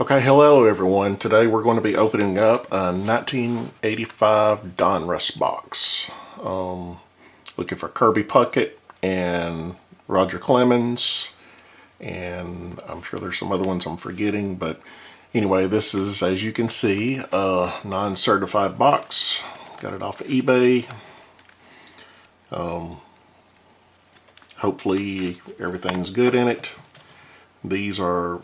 Okay, hello everyone. Today we're going to be opening up a 1985 Donruss box. Looking for Kirby Puckett and Roger Clemens, and I'm sure there's some other ones I'm forgetting, but anyway, this is, as you can see, a non-certified box. Got it off of eBay. Hopefully everything's good in it. These are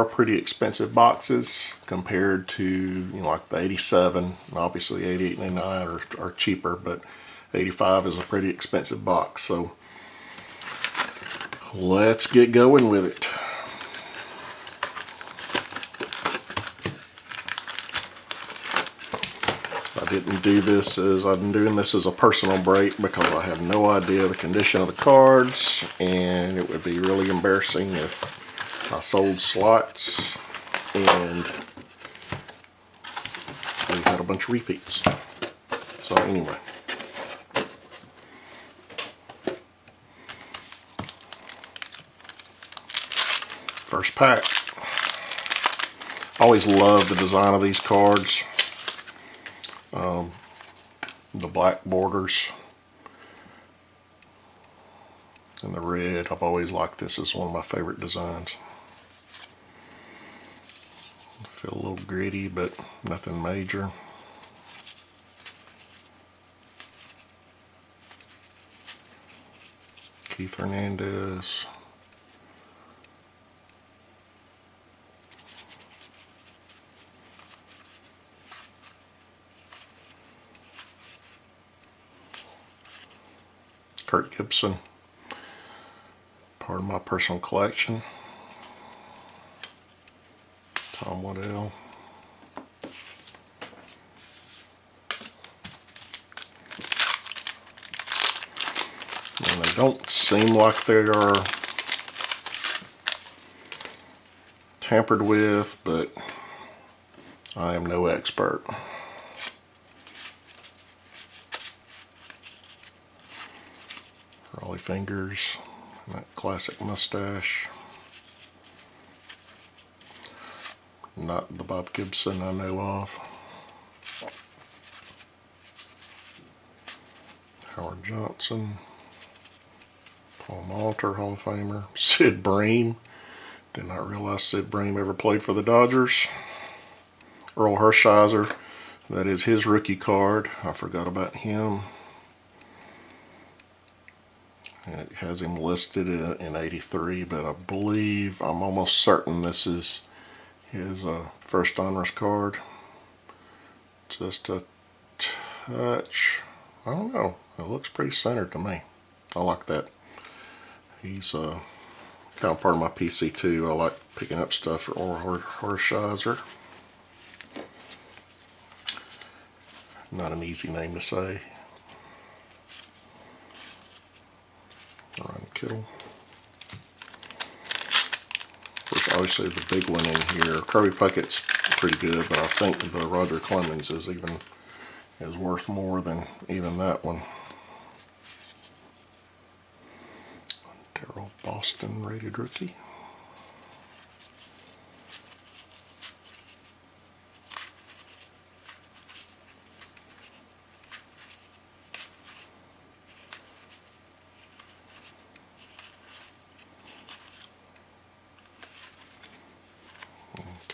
pretty expensive boxes compared to, like the 87. Obviously 88 and 89 are cheaper, but 85 is a pretty expensive box. So let's get going with it. I'm doing this as a personal break because I have no idea the condition of the cards, and it would be really embarrassing if I sold slots and we had a bunch of repeats. So anyway, first pack. Always love the design of these cards. The black borders and the red. I've always liked this as one of my favorite designs. Feel a little gritty, but nothing major. Keith Hernandez. Kurt Gibson. Part of my personal collection. Tom Waddell. And they don't seem like they are tampered with, but I am no expert. Raleigh fingers, and that classic mustache. Not the Bob Gibson I know of. Howard Johnson. Paul Malter, Hall of Famer. Sid Bream. Did not realize Sid Bream ever played for the Dodgers. Earl Hershiser. That is his rookie card. I forgot about him. It has him listed in 83, but I'm almost certain this is his first Donruss card. Just a touch. I don't know. It looks pretty centered to me. I like that. He's kind of part of my PC too. I like picking up stuff for Hershiser. Not an easy name to say. Ryan Kittle. Of course, obviously the big one in here. Kirby Puckett's pretty good, but I think the Roger Clemens is worth more than even that one. Darryl Boston rated rookie.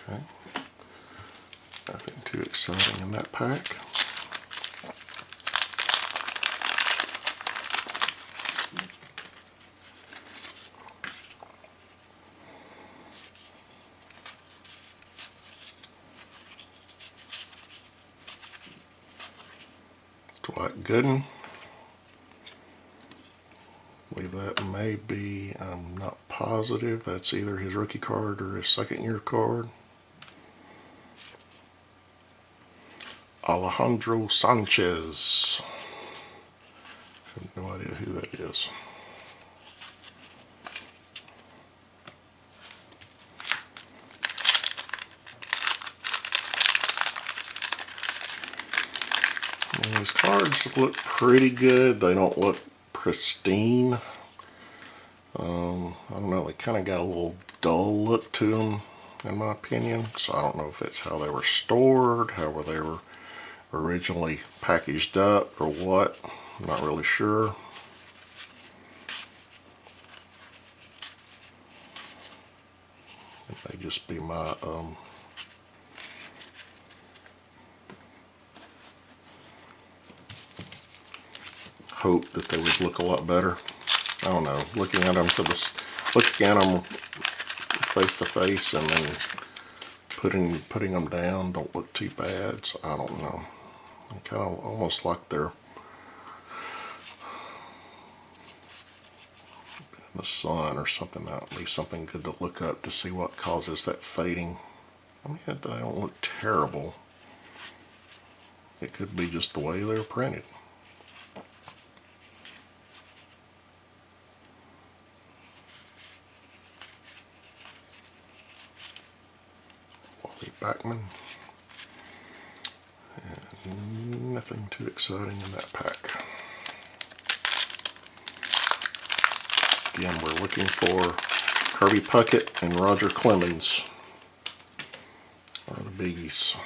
Okay, nothing too exciting in that pack. Gooden. I believe that may be, I'm not positive, that's either his rookie card or his second year card. Alejandro Sanchez. I have no idea who that is. And these cards look pretty good. They don't look pristine. I don't know, they kind of got a little dull look to them. in my opinion. So I don't know if it's how they were stored, how they were originally packaged up, or what. I'm not really sure. It may just be my hope that they would look a lot better. I don't know. Looking at them face to face and then putting them down don't look too bad. So I don't know. I kind of almost like they're in the sun or something. That would be something good to look up to see what causes that fading. I mean, they don't look terrible. It could be just the way they're printed. Backman, and nothing too exciting in that pack. Again, we're looking for Kirby Puckett and Roger Clemens are the biggies.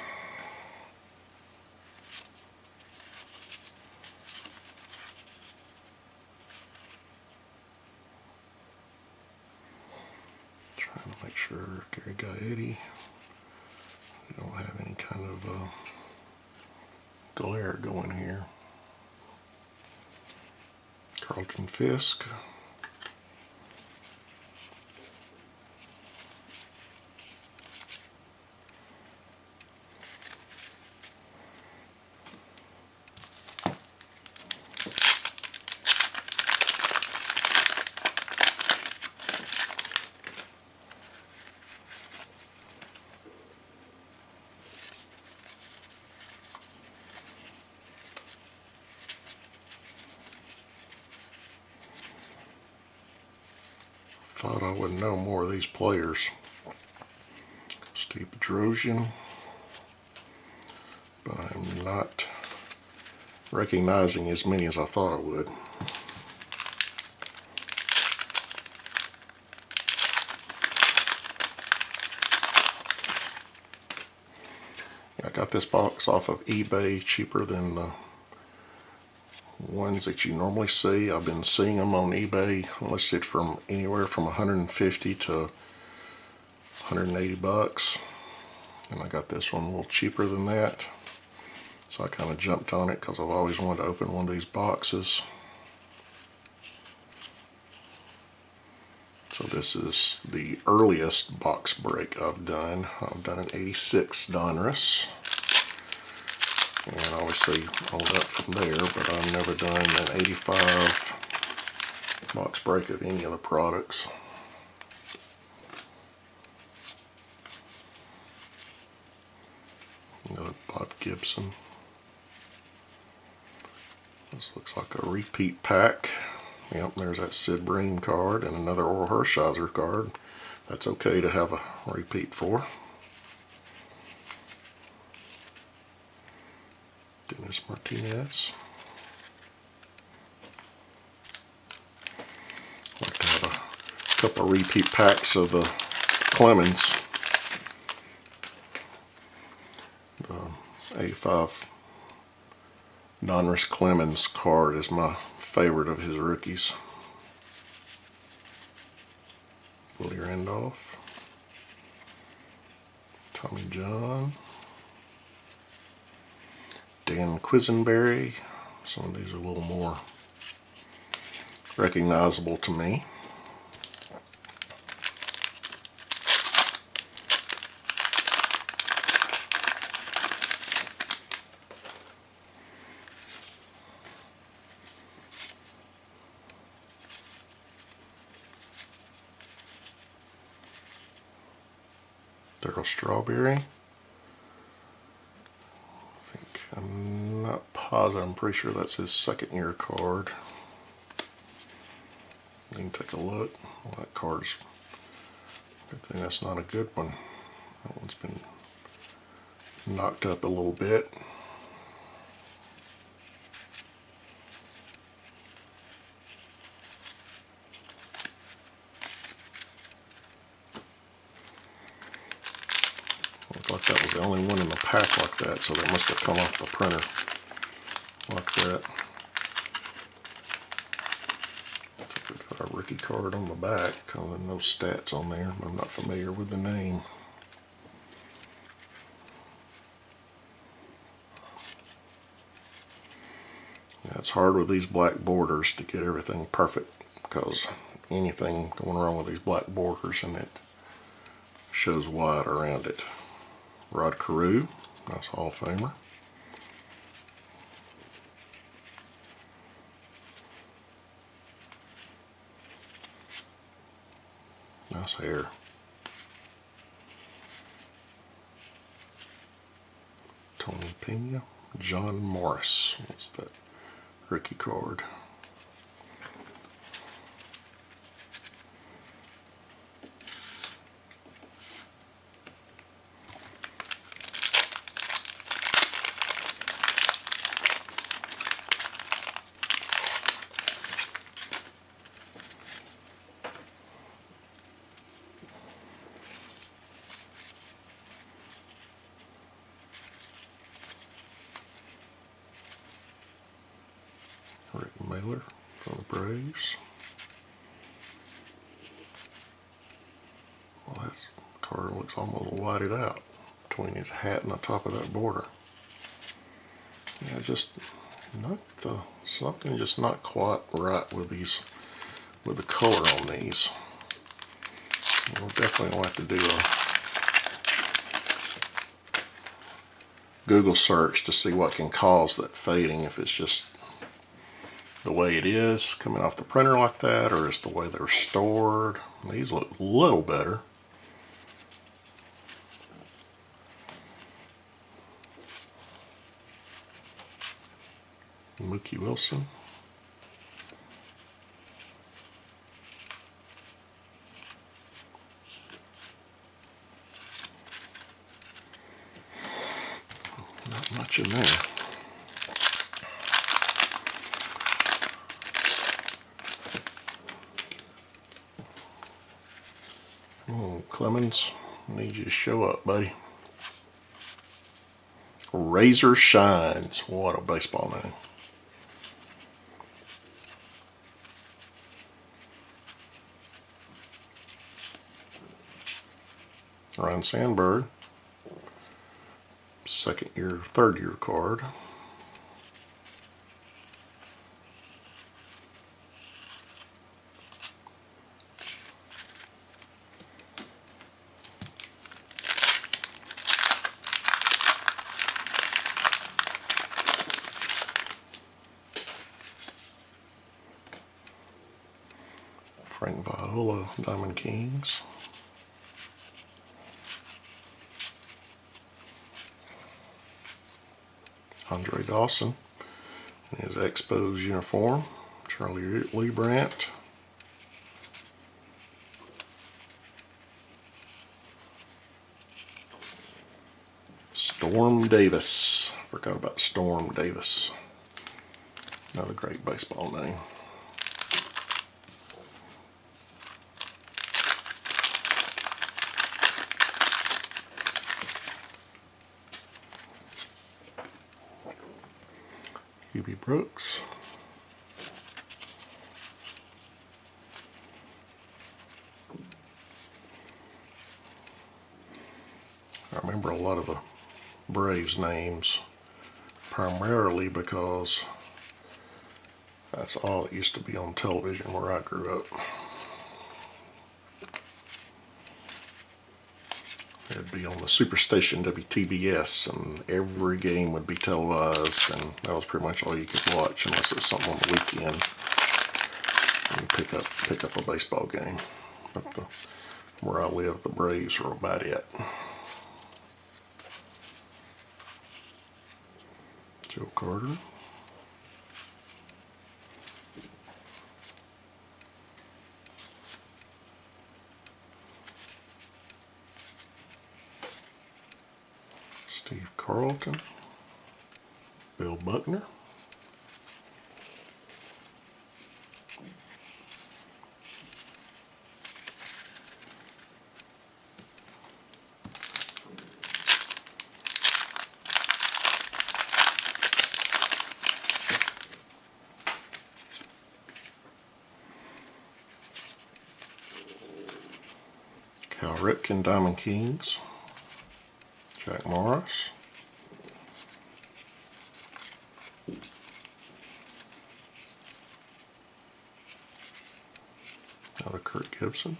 Trying to make sure Gary Gaetti. We don't have any kind of glare going here. Carlton Fisk. Thought I would know more of these players. Steve Bedrosian, but I'm not recognizing as many as I thought I would. I got this box off of eBay cheaper than the ones that you normally see. I've been seeing them on eBay listed from anywhere from 150 to 180 bucks, and I got this one a little cheaper than that, so I kind of jumped on it because I've always wanted to open one of these boxes. So this is the earliest box break I've done. I've done an 86 Donruss, and obviously all up from there, but I've never done an 85 box break of any of the products. Another Bob Gibson. This looks like a repeat pack. Yep, there's that Sid Bream card and another Hershiser card. That's okay to have a repeat for. Dennis Martinez. I'd like to have a couple of repeat packs of the Clemens. The 85 Donruss Clemens card is my favorite of his rookies. Willie Randolph. Tommy John. Dan Quisenberry. Some of these are a little more recognizable to me. Darryl Strawberry. I'm not positive. I'm pretty sure that's his second year card. You can take a look. Well, that card's, good thing that's not a good one. That one's been knocked up a little bit. like that was the only one in the pack like that, so they must have come off the printer like that. So we got our rookie card on the back, and no stats on there. I'm not familiar with the name. Yeah, it's hard with these black borders to get everything perfect, because anything going wrong with these black borders and it shows white around it. Rod Carew, nice Hall of Famer. Nice hair. Tony Pena. John Morris was that rookie card. Rick Mailer from the Braves. Well, that card looks almost whited out between his hat and the top of that border. Yeah, just not the something just not quite right with these, with the color on these. We'll definitely have to do a Google search to see what can cause that fading, if it's just the way it is coming off the printer like that, or it's the way they're stored. These look a little better. Mookie Wilson. Not much in there. Oh, Clemens, I need you to show up, buddy. Razor Shines. What a baseball name. Ryan Sandberg. Third year card. Frank Viola, Diamond Kings. Andre Dawson in his Expos uniform. Charlie Lee Brandt. Storm Davis. Forgot about Storm Davis. Another great baseball name. Hubie Brooks. I remember a lot of the Braves names primarily because that's all that used to be on television where I grew up. It'd be on the Superstation WTBS, and every game would be televised, and that was pretty much all you could watch unless it was something on the weekend. And pick up a baseball game. But where I live, the Braves were about it. Joe Carter. Steve Carlton. Bill Buckner. Cal Ripken Diamond Kings, Jack Morris, another Kurt Gibson,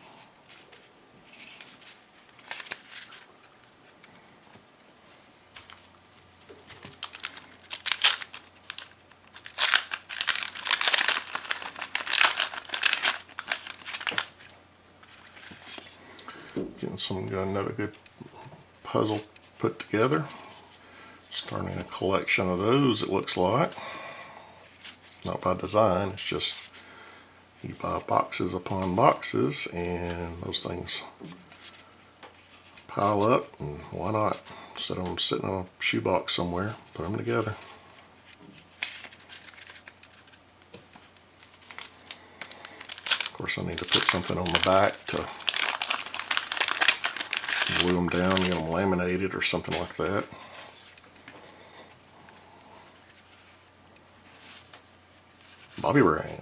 getting another good puzzle put together. Starting a collection of those, it looks like. Not by design, it's just you buy boxes upon boxes and those things pile up, and why not? Instead of them sitting on a shoebox somewhere, put them together. Of course, I need to put something on the back to glue them down, get them laminated or something like that. Bobby Brown.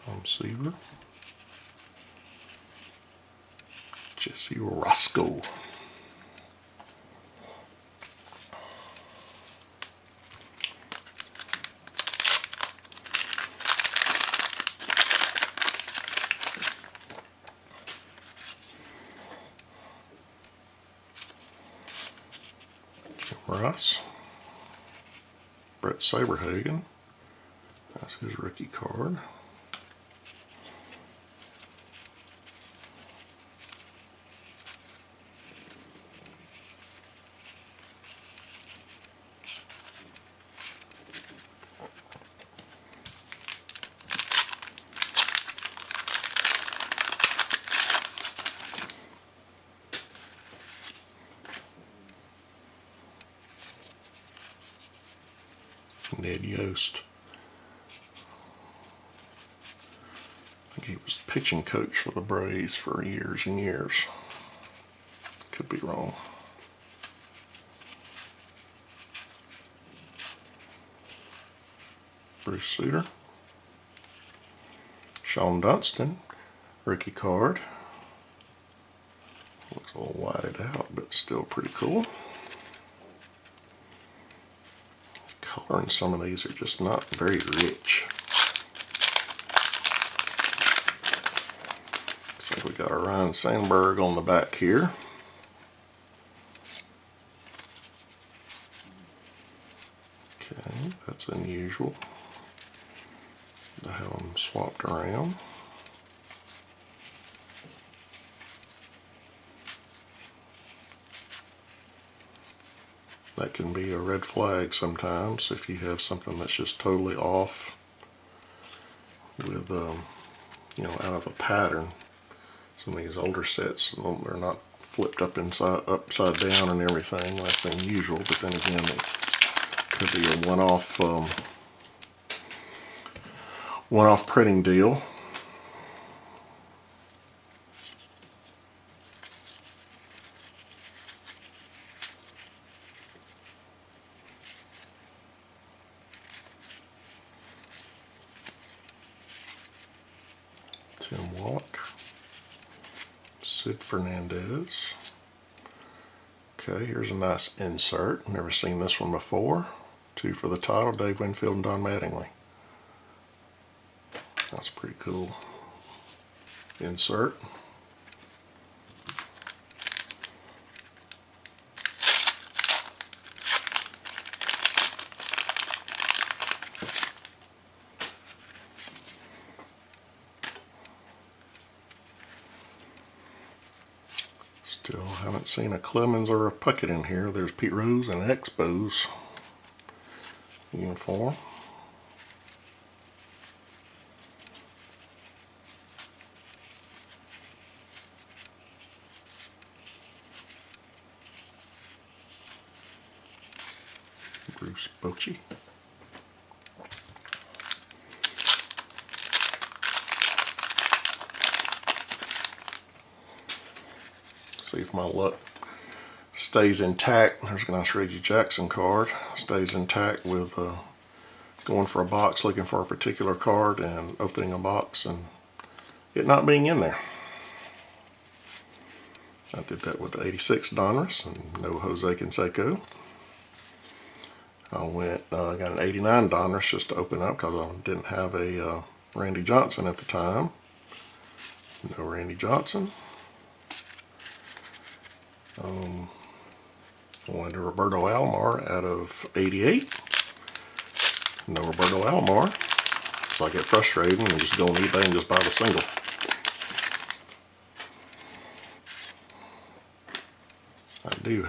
Tom Seaver. Jesse Roscoe. Russ, Brett Saberhagen, that's his rookie card. Ned Yost. I think he was pitching coach for the Braves for years and years. Could be wrong. Bruce Sutter. Sean Dunston, rookie card. Looks a little whited out, but still pretty cool. Color in some of these are just not very rich. Looks like we got our Ryan Sandberg on the back here. Okay, that's unusual to have them swapped around. That can be a red flag sometimes if you have something that's just totally off with, out of a pattern. Some of these older sets, they're not flipped up upside down and everything. That's unusual, but then again, it could be a one-off printing deal. Tim Walk, Sid Fernandez. Okay, here's a nice insert. Never seen this one before. 2 for the title, Dave Winfield and Don Mattingly. That's pretty cool. Insert. Still haven't seen a Clemens or a Puckett in here. There's Pete Rose and Expos uniform. Bruce Bochy. See if my luck stays intact. There's a nice Reggie Jackson card. Stays intact with going for a box, looking for a particular card, and opening a box and it not being in there. I did that with the 86 Donruss and no Jose Canseco. I got an 89 Donruss just to open up because I didn't have a Randy Johnson at the time. No Randy Johnson. Went to Roberto Alomar out of 88. No Roberto Alomar. So I get frustrated and just go on eBay and just buy the single. I do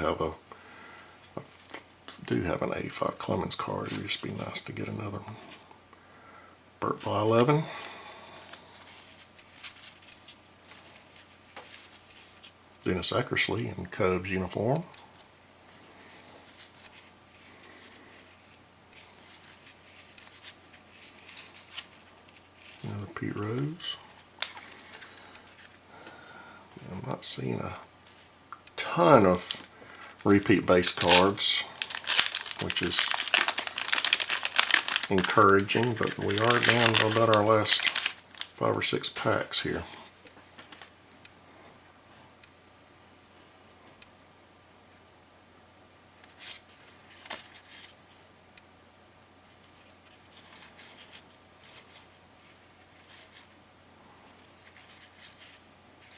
have an 85 Clemens card. It would just be nice to get another one. Burt by 11. Dennis Eckersley in Cubs uniform. Another Pete Rose. I'm not seeing a ton of repeat base cards, which is encouraging, but we are down to about our last 5 or 6 packs here.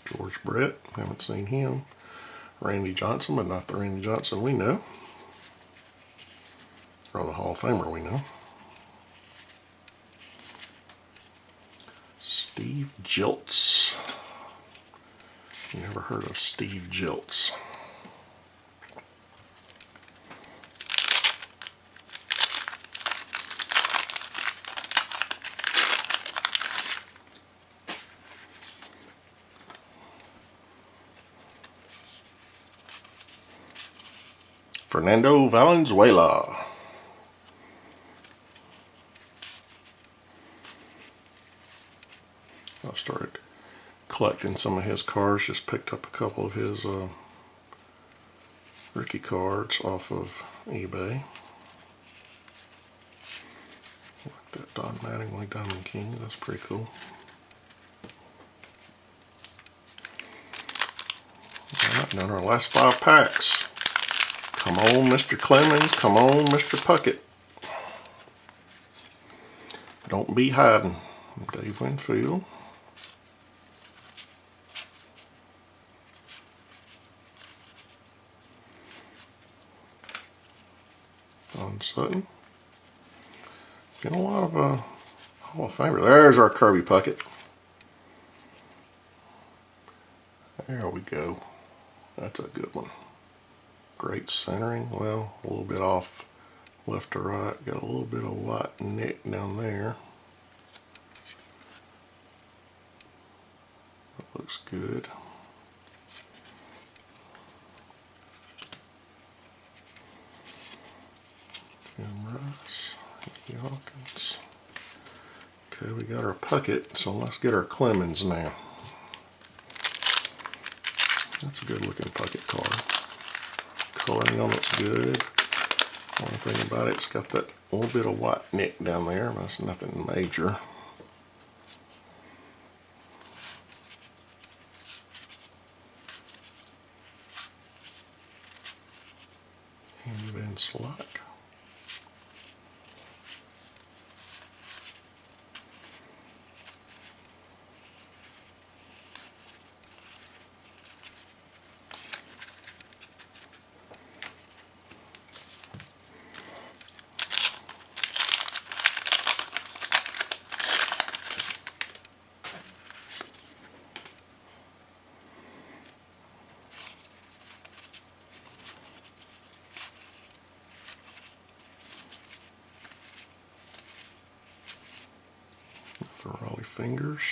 George Brett, haven't seen him. Randy Johnson, but not the Randy Johnson we know. Or the Hall of Famer we know. Steve Jiltz. Never heard of Steve Jiltz. Fernando Valenzuela. I started collecting some of his cards. Just picked up a couple of his rookie cards off of eBay. Like that Don Mattingly Diamond King. That's pretty cool. Alright, now in our last 5 packs. Come on, Mr. Clemens. Come on, Mr. Puckett. Don't be hiding. Dave Winfield. Don Sutton. Getting a lot of Hall of Famer. There's our Kirby Puckett. There we go. That's a good one. Great centering. Well, a little bit off left to right. Got a little bit of white nick down there. That looks good. Jim Rice, Mickey Hawkins. Okay, we got our Puckett, so let's get our Clemens now. That's a good looking Puckett card. Coloring on it's good. One thing about it, it's got that little bit of white nick down there. That's nothing major. And then Slack. The Raleigh Fingers.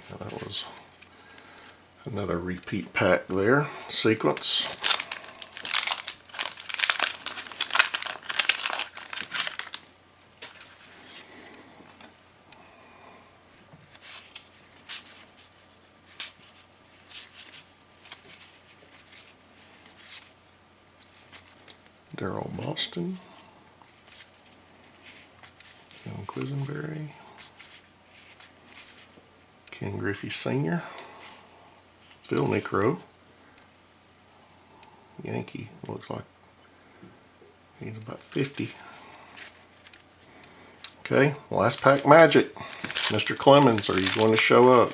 Yeah, that was another repeat pack there. Sequence. Darryl Boston, Ken Quisenberry, Ken Griffey Sr., Phil Necro, Yankee, looks like he's about 50. Okay, last pack magic. Mr. Clemens, are you going to show up?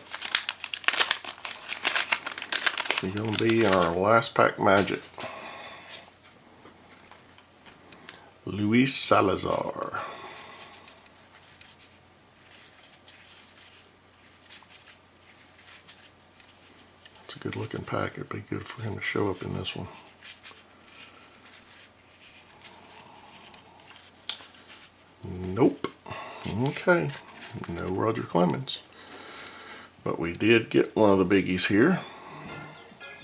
You're going to be in our last pack magic. Luis Salazar. It's a good looking pack. It'd be good for him to show up in this one. Nope. Okay. No Roger Clemens. But we did get one of the biggies here.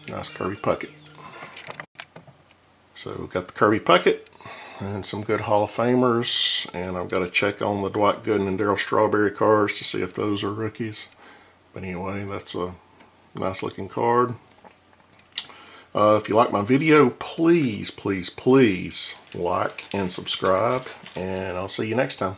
Nice Kirby Puckett. So we've got the Kirby Puckett and some good Hall of Famers. And I've got to check on the Dwight Gooden and Darryl Strawberry cards to see if those are rookies. But anyway, that's a nice looking card. If you like my video, please, please, please like and subscribe. And I'll see you next time.